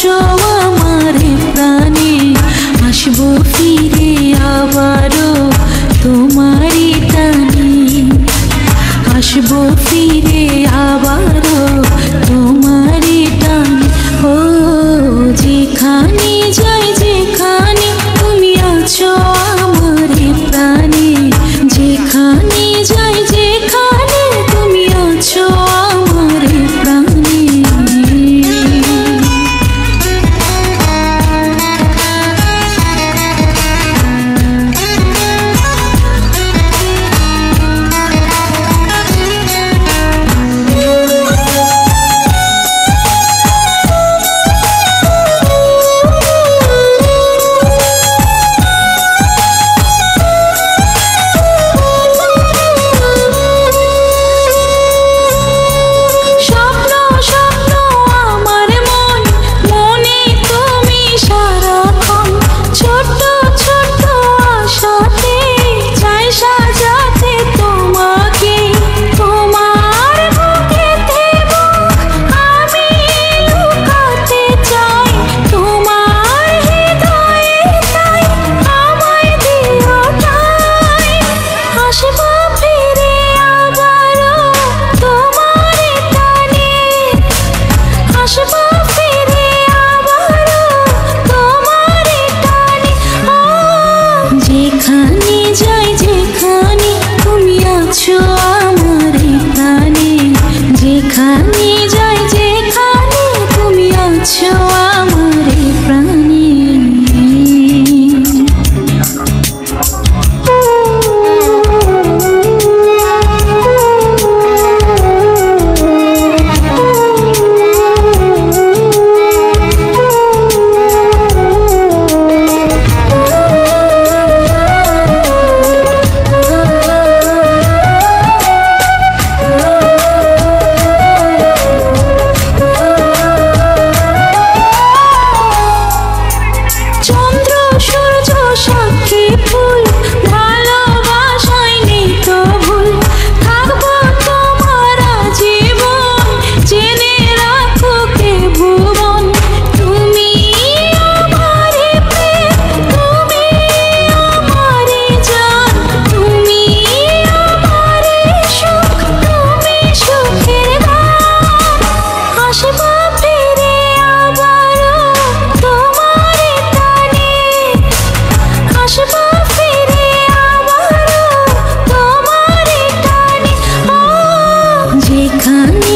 আছো আমারে প্রাণে, আসবো ফিরে আবারও তোমারই টানে, আসবো ফিরে আবারও তোমারই টানে। ও যেখানে যাই যেখানে তুমি আছো আমারে প্রাণে, যেখানে যাই যেখানে তুমি আছো আমারে প্রাণে। যেখানে যাই যেখানে তুমি আছো আমারে প্রাণে, যেখানে যাই যেখানে তুমি আছো আমারে প্রাণে। যেখানে